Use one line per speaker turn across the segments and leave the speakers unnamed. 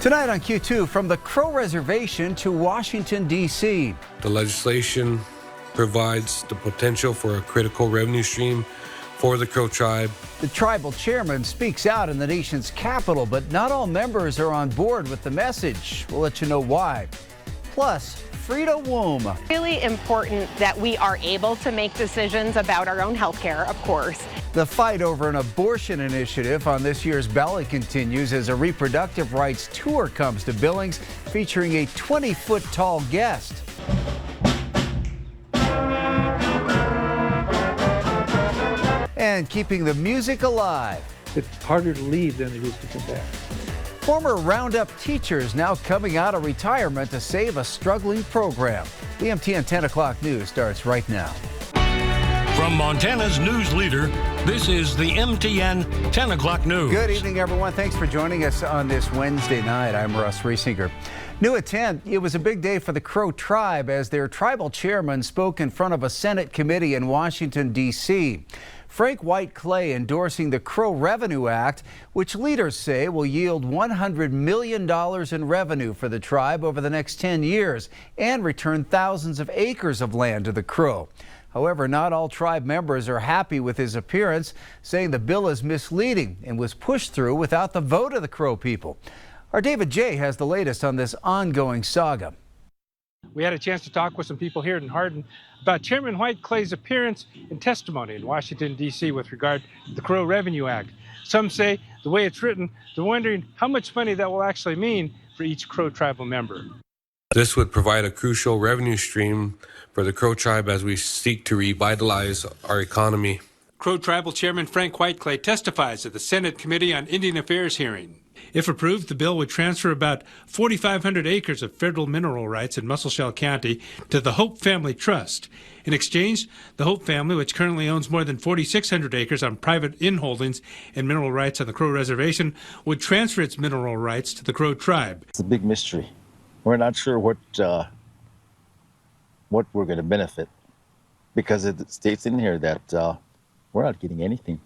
Tonight on Q2, from the Crow Reservation to Washington, D.C.
The legislation provides the potential for a critical revenue stream for the Crow tribe.
The tribal chairman speaks out in the nation's capital, but not all members are on board with the message. We'll let you know why. Plus, Frida Womb.
Really important that we are able to make decisions about our own health care, of course.
The fight over an abortion initiative on this year's ballot continues as a reproductive rights tour comes to Billings, featuring a 20-foot-tall guest. And keeping the music alive.
It's harder to leave than it is to come back.
Former Roundup teachers now coming out of retirement to save a struggling program. The MTN 10 o'clock news starts right now.
From Montana's news leader, this is the MTN 10 o'clock news.
Good evening, everyone. Thanks for joining us on this Wednesday night. I'm Russ Riesinger. New at 10, it was a big day for the Crow tribe as their tribal chairman spoke in front of a Senate committee in Washington, D.C. Frank White Clay endorsing the Crow Revenue Act, which leaders say will yield $100 million in revenue for the tribe over the next 10 years and return thousands of acres of land to the Crow. However, not all tribe members are happy with his appearance, saying the bill is misleading and was pushed through without the vote of the Crow people. Our David J. has the latest on this ongoing saga.
We had a chance to talk with some people here in Hardin about Chairman White Clay's appearance and testimony in Washington, D.C. with regard to the Crow Revenue Act. Some say the way it's written, they're wondering how much money that will actually mean for each Crow tribal member.
This would provide a crucial revenue stream for the Crow tribe as we seek to revitalize our economy.
Crow Tribal Chairman Frank White Clay testifies at the Senate Committee on Indian Affairs hearing. If approved, the bill would transfer about 4,500 acres of federal mineral rights in Musselshell County to the Hope Family Trust. In exchange, the Hope family, which currently owns more than 4,600 acres on private inholdings and mineral rights on the Crow Reservation, would transfer its mineral rights to the Crow tribe.
It's a big mystery. We're not sure what we're going to benefit because it states in here that we're not getting anything.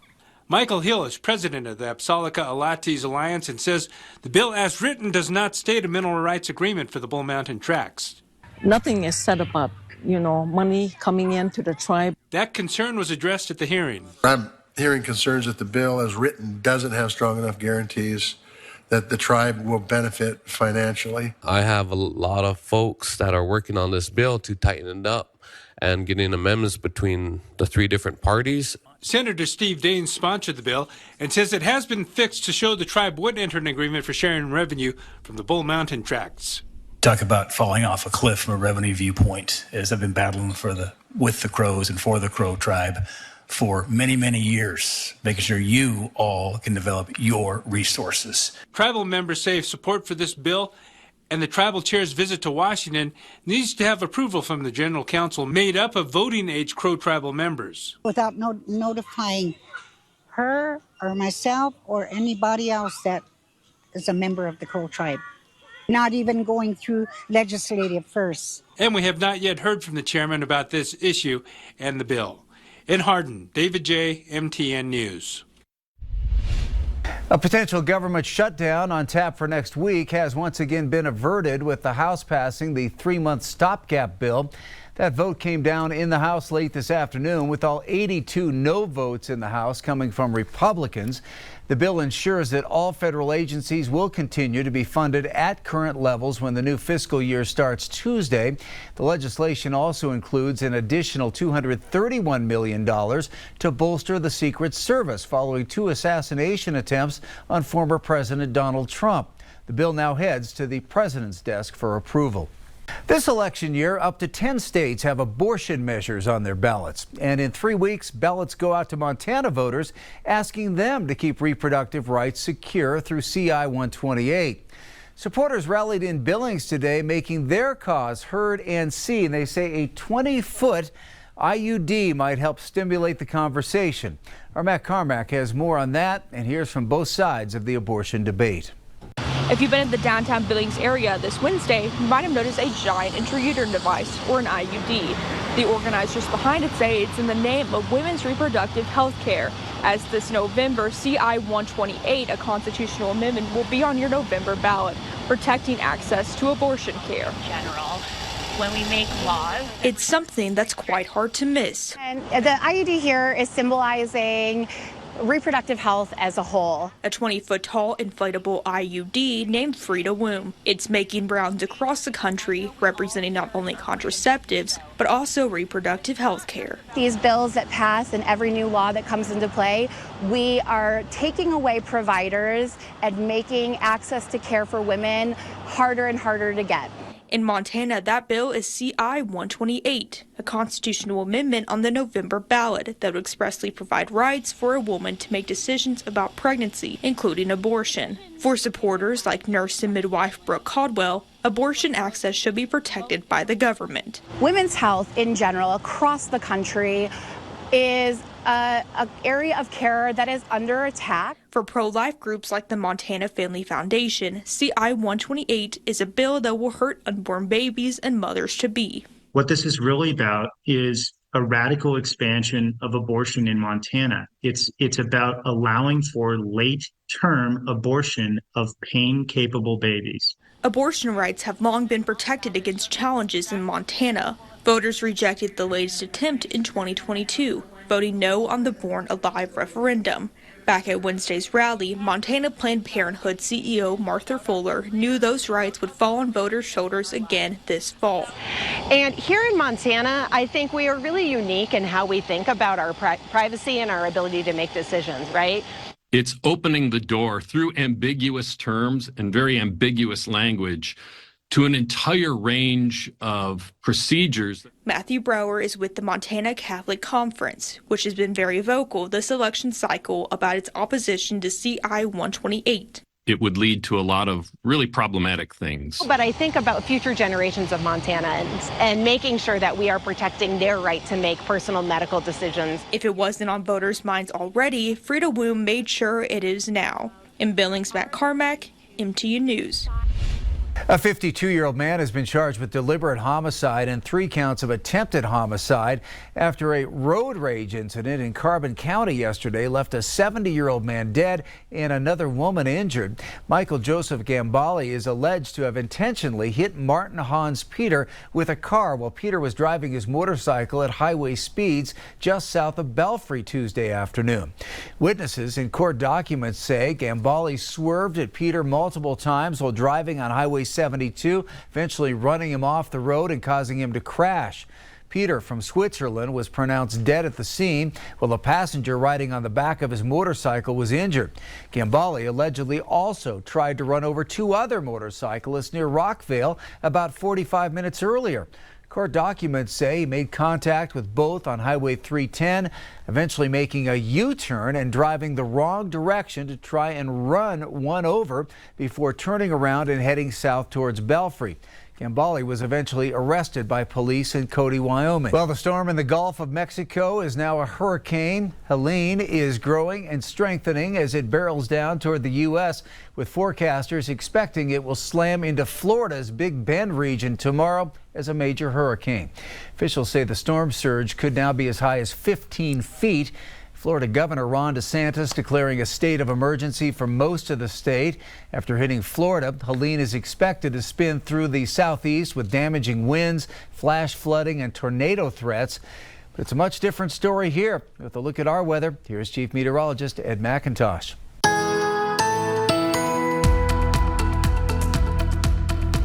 Michael Hill is president of the Apsalica Alates Alliance and says the bill as written does not state a mineral rights agreement for the Bull Mountain tracts.
Nothing is said about, money coming into the tribe.
That concern was addressed at the hearing.
I'm hearing concerns that the bill as written doesn't have strong enough guarantees that the tribe will benefit financially.
I have a lot of folks that are working on this bill to tighten it up and getting amendments between the three different parties.
Senator Steve Daines sponsored the bill and says it has been fixed to show the tribe would enter an agreement for sharing revenue from the Bull Mountain tracts.
Talk about falling off a cliff from a revenue viewpoint, as I've been battling with the Crows and for the Crow tribe for many, many years, making sure you all can develop your resources.
Tribal members say support for this bill and the tribal chair's visit to Washington needs to have approval from the General Council made up of voting-age Crow tribal members.
Without notifying her or myself or anybody else that is a member of the Crow tribe. Not even going through legislative first.
And we have not yet heard from the chairman about this issue and the bill. In Hardin, David J., MTN News.
A potential government shutdown on tap for next week has once again been averted with the House passing the 3-month stopgap bill. That vote came down in the House late this afternoon with all 82 no votes in the House coming from Republicans. The bill ensures that all federal agencies will continue to be funded at current levels when the new fiscal year starts Tuesday. The legislation also includes an additional $231 million to bolster the Secret Service following 2 assassination attempts on former President Donald Trump. The bill now heads to the president's desk for approval. This election year, up to 10 states have abortion measures on their ballots. And in 3 weeks, ballots go out to Montana voters, asking them to keep reproductive rights secure through CI 128. Supporters rallied in Billings today, making their cause heard and seen. They say a 20-foot IUD might help stimulate the conversation. Our Matt Carmack has more on that and hears from both sides of the abortion debate.
If you've been in the downtown Billings area this Wednesday, you might have noticed a giant intrauterine device, or an IUD. The organizers behind it say it's in the name of women's reproductive health care. As this November, CI 128, a constitutional amendment, will be on your November ballot. protecting access to abortion care.
General, when we make laws,
It's something that's quite hard to miss.
And the IUD here is symbolizing reproductive health as a whole.
A 20-foot-tall inflatable IUD named Frida Womb. It's making rounds across the country, representing not only contraceptives, but also reproductive health care.
These bills that pass and every new law that comes into play, we are taking away providers and making access to care for women harder and harder to get.
In Montana, that bill is CI 128, a constitutional amendment on the November ballot that would expressly provide rights for a woman to make decisions about pregnancy, including abortion. For supporters like nurse and midwife Brooke Caldwell, abortion access should be protected by the government.
Women's health in general across the country is an area of care that is under attack.
For pro-life groups like the Montana Family Foundation, CI 128 is a bill that will hurt unborn babies and mothers-to-be.
What this is really about is a radical expansion of abortion in Montana. It's about allowing for late-term abortion of pain-capable babies.
Abortion rights have long been protected against challenges in Montana. Voters rejected the latest attempt in 2022, voting no on the Born Alive referendum. Back at Wednesday's rally, Montana Planned Parenthood CEO Martha Fuller knew those rights would fall on voters' shoulders again this fall.
And here in Montana, I think we are really unique in how we think about our privacy and our ability to make decisions, right?
It's opening the door through ambiguous terms and very ambiguous language to an entire range of procedures.
Matthew Brower is with the Montana Catholic Conference, which has been very vocal this election cycle about its opposition to CI 128.
It would lead to a lot of really problematic things.
But I think about future generations of Montanans and making sure that we are protecting their right to make personal medical decisions.
If it wasn't on voters' minds already, Frida Womb made sure it is now. In Billings, Matt Carmack, MTN News.
A 52-year-old man has been charged with deliberate homicide and 3 counts of attempted homicide after a road rage incident in Carbon County yesterday left a 70-year-old man dead and another woman injured. Michael Joseph Gambale is alleged to have intentionally hit Martin Hans Peter with a car while Peter was driving his motorcycle at highway speeds just south of Belfry Tuesday afternoon. Witnesses in court documents say Gambale swerved at Peter multiple times while driving on Highway 72, eventually running him off the road and causing him to crash. Peter from Switzerland was pronounced dead at the scene, while a passenger riding on the back of his motorcycle was injured. Gambale allegedly also tried to run over 2 other motorcyclists near Rockvale about 45 minutes earlier. Court documents say he made contact with both on Highway 310, eventually making a U-turn and driving the wrong direction to try and run one over before turning around and heading south towards Belfry. Gambale was eventually arrested by police in Cody, Wyoming. Well, the storm in the Gulf of Mexico is now a hurricane. Helen is growing and strengthening as it barrels down toward the U.S., with forecasters expecting it will slam into Florida's Big Bend region tomorrow as a major hurricane. Officials say the storm surge could now be as high as 15 feet. Florida Governor Ron DeSantis declaring a state of emergency for most of the state. After hitting Florida, Helen is expected to spin through the southeast with damaging winds, flash flooding, and tornado threats. But it's a much different story here. With a look at our weather, here's Chief Meteorologist Ed McIntosh.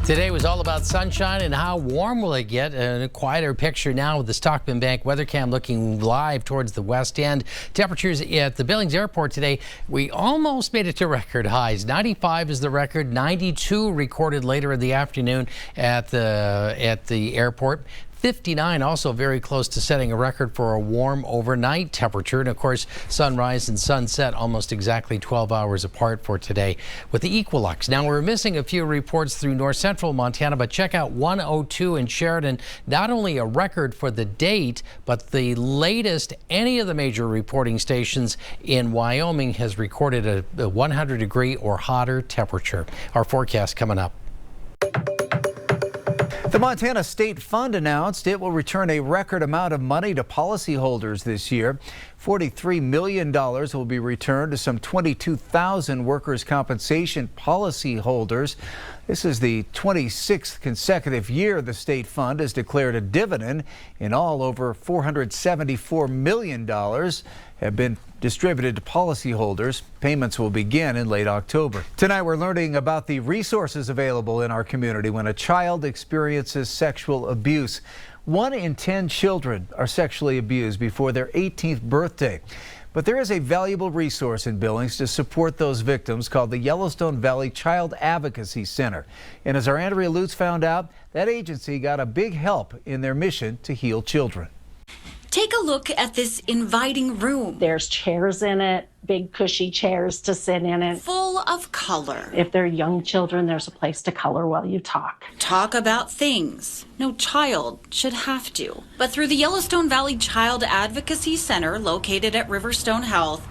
Today was all about sunshine and how warm will it get. A quieter picture now with the Stockman Bank weather cam looking live towards the west end. Temperatures at the Billings Airport today, we almost made it to record highs. 95 is the record, 92 recorded later in the afternoon at the airport. 59 also very close to setting a record for a warm overnight temperature. And of course, sunrise and sunset almost exactly 12 hours apart for today with the equinox. Now, we're missing a few reports through north central Montana, but check out 102 in Sheridan. Not only a record for the date, but the latest any of the major reporting stations in Wyoming has recorded a 100-degree or hotter temperature. Our forecast coming up.
The Montana State Fund announced it will return a record amount of money to policyholders this year. $43 million will be returned to some 22,000 workers' compensation policyholders. This is the 26th consecutive year the state fund has declared a dividend. In all, over $474 million have been distributed to policyholders. Payments will begin in late October. Tonight we're learning about the resources available in our community when a child experiences sexual abuse. 1 in 10 children are sexually abused before their 18th birthday. But there is a valuable resource in Billings to support those victims called the Yellowstone Valley Child Advocacy Center. And as our Andrea Lutz found out, that agency got a big help in their mission to heal children.
Take a look at this inviting room.
There's chairs in it, big cushy chairs to sit in it.
Full of color.
If they're young children, there's a place to color while you talk.
Talk about things no child should have to. But through the Yellowstone Valley Child Advocacy Center, located at Riverstone Health,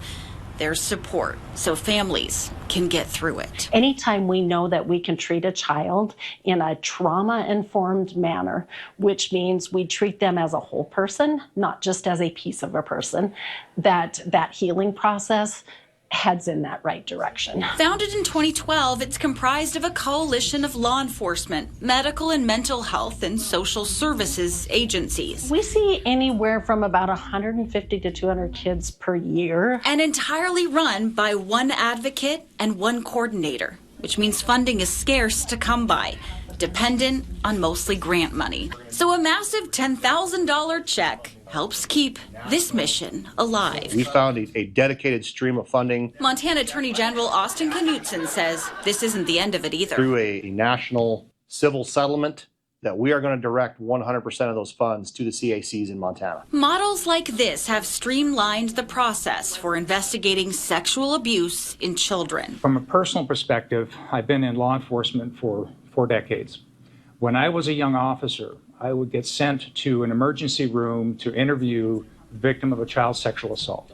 there's support so families can get through it.
Anytime we know that we can treat a child in a trauma-informed manner, which means we treat them as a whole person, not just as a piece of a person, that healing process heads in that right direction.
Founded in 2012, it's comprised of a coalition of law enforcement, medical and mental health, and social services agencies.
We see anywhere from about 150 to 200 kids per year.
And entirely run by one advocate and one coordinator, which means funding is scarce to come by, dependent on mostly grant money. So a massive $10,000 check helps keep this mission alive.
We found a dedicated stream of funding.
Montana Attorney General Austin Knutson says this isn't the end of it either.
Through a national civil settlement that we are going to direct 100% of those funds to the CACs in Montana.
Models like this have streamlined the process for investigating sexual abuse in children.
From a personal perspective, I've been in law enforcement for 4 decades. When I was a young officer, I would get sent to an emergency room to interview the victim of a child sexual assault.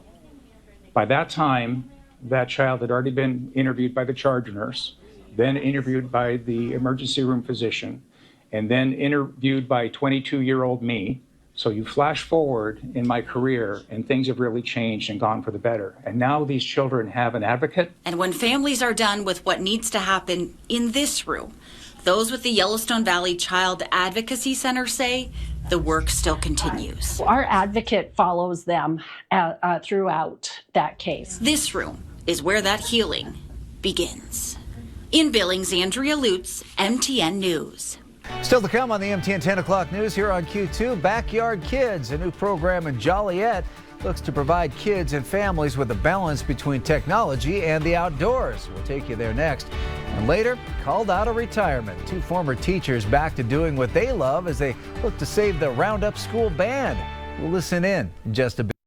By that time, that child had already been interviewed by the charge nurse, then interviewed by the emergency room physician, and then interviewed by 22-year-old me. So you flash forward in my career and things have really changed and gone for the better. And now these children have an advocate.
And when families are done with what needs to happen in this room, those with the Yellowstone Valley Child Advocacy Center say the work still continues.
Our advocate follows them throughout that case.
This room is where that healing begins. In Billings, Andrea Lutz, MTN News.
Still to come on the MTN 10 o'clock news here on Q2, Backyard Kids, a new program in Joliet, looks to provide kids and families with a balance between technology and the outdoors. We'll take you there next. And later, called out of retirement. 2 former teachers back to doing what they love as they look to save the Roundup School band. We'll listen in just a bit.